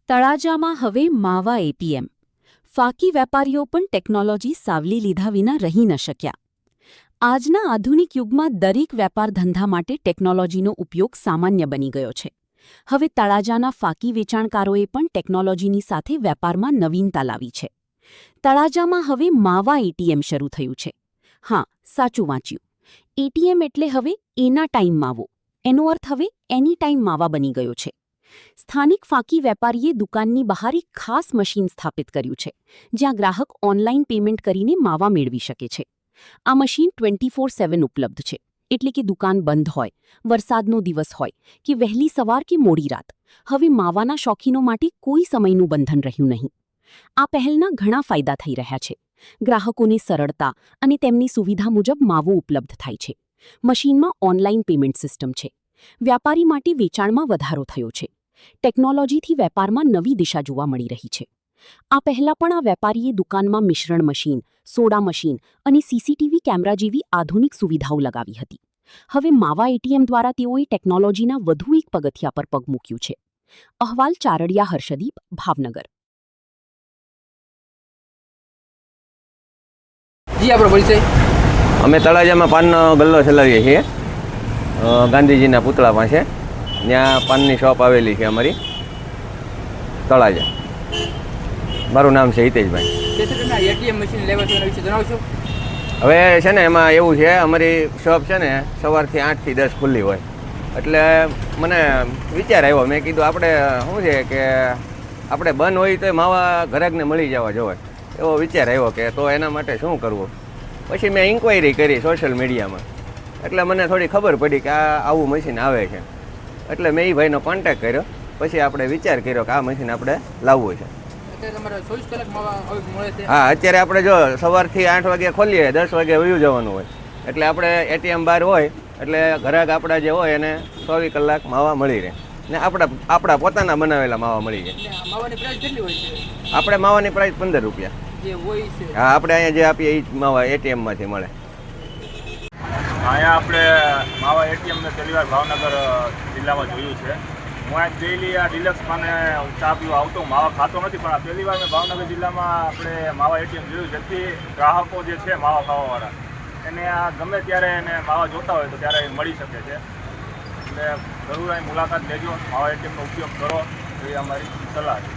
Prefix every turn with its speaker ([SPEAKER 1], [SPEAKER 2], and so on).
[SPEAKER 1] તળાજામાં હવે માવા એટીએમ. ફાકી વેપારીઓ પણ ટેકનોલોજી સાવલી લીધા વિના રહી ન શક્યા. આજના આધુનિક યુગમાં દરેક વેપાર ધંધા માટે ટેકનોલોજીનો ઉપયોગ સામાન્ય બની ગયો છે. હવે તળાજાના ફાકી વેચાણકારોએ પણ ટેકનોલોજીની સાથે વેપારમાં નવીનતા લાવી છે. તળાજામાં હવે માવા એટીએમ શરૂ થયું છે. હા, સાચું વાંચ્યું. એટીએમ એટલે હવે એના ટાઈમ માવો. એનો અર્થ હવે એની ટાઈમ માવા બની ગયો છે. સ્થાનિક ફાકી વેપારીએ દુકાનની બહાર એક ખાસ મશીન સ્થાપિત કર્યું છે, જ્યાં ગ્રાહક ઓનલાઈન પેમેન્ટ કરીને માવા મેળવી શકે છે. આ મશીન 24/7 ઉપલબ્ધ છે, એટલે કે દુકાન બંધ હોય, વરસાદનો દિવસ હોય કે વહેલી સવાર કે મોડી રાત, હવે માવાના શોખીનો માટે કોઈ સમયનું બંધન રહ્યું નહીં. આ પહેલના ઘણા ફાયદા થઈ રહ્યા છે. ગ્રાહકોને સરળતા અને તેમની સુવિધા મુજબ માવો ઉપલબ્ધ થાય છે. મશીનમાં ઓનલાઈન પેમેન્ટ સિસ્ટમ છે. વ્યાપારી માટે વેચાણમાં વધારો થયો છે. ટેકનોલોજીથી વેપારમાં નવી દિશા જોવા મળી રહી છે. આ પહેલાં પણ આ વેપારીએ દુકાનમાં મિશ્રણ મશીન, સોડા મશીન અને સીસીટીવી કેમેરા જેવી આધુનિક સુવિધાઓ લગાવી હતી. હવે માવા એટીએમ દ્વારા તેઓએ ટેકનોલોજીના વધુ એક પગથિયા પર પગ મૂક્યું છે. અહેવાલ ચારડિયા હર્ષદીપ, ભાવનગર.
[SPEAKER 2] જી આપણો પરિચય.
[SPEAKER 3] અમે તળાજામાં પાનનો ગલ્લો ચલાવીએ છીએ, ગાંધીજીના પુતળા પાસે. ત્યાં પાનની શોપ આવેલી છે અમારી તળાજા. મારું નામ છે હિતેશભાઈ.
[SPEAKER 2] એટીએમ મશીન લેવા છે એના વિશે જણાવશો?
[SPEAKER 3] હવે છે ને એમાં એવું છે, અમારી શોપ છે ને સવારથી 8 થી 10 ખુલ્લી હોય. એટલે મને વિચાર આવ્યો, મેં કીધું આપણે શું છે કે આપણે બંધ હોય તો માવા ગ્રાહકને મળી જવા જોઈએ, એવો વિચાર આવ્યો કે તો એના માટે શું કરવું. પછી મેં ઇન્ક્વાયરી કરી સોશિયલ મીડિયામાં, એટલે મને થોડી ખબર પડી કે આવું મશીન આવે છે. એટલે મેં એ ભાઈનો કોન્ટેક્ટ કર્યો. પછી આપણે વિચાર કર્યો કે આ મશીન આપણે લાવવું છે. હા, અત્યારે આપણે જો સવારથી 8 વાગે ખોલીએ, 10 વાગે વયું જવાનું હોય. એટલે આપણે એટીએમ બહાર હોય એટલે ગ્રાહક આપણા જે હોય એને 24 કલાક માવા મળી રહે ને આપણા પોતાના બનાવેલા માવા મળી જાય. આપણે માવાની પ્રાઇસ 15 રૂપિયા. હા, આપણે અહીંયા જે આપીએ એ માવા એટીએમમાંથી મળે.
[SPEAKER 4] અહીંયા આપણે માવા એટીએમને પહેલી વાર ભાવનગર જિલ્લામાં જોયું છે. હું આ ડેઈલી આ ડિલક્સ પાને ચા પીવા આવતો, માવા ખાતો નથી, પણ આ પહેલી વાર મેં ભાવનગર જિલ્લામાં આપણે માવા એટીએમ જોયું. જેથી ગ્રાહકો જે છે માવા ખાવાવાળા એને આ ગમે ત્યારે એને માવા જોતા હોય તો ત્યારે મળી શકે છે. એટલે જરૂર અહીં મુલાકાત લેજો, માવા એટીએમનો ઉપયોગ કરો, એ અમારી સલાહ છે.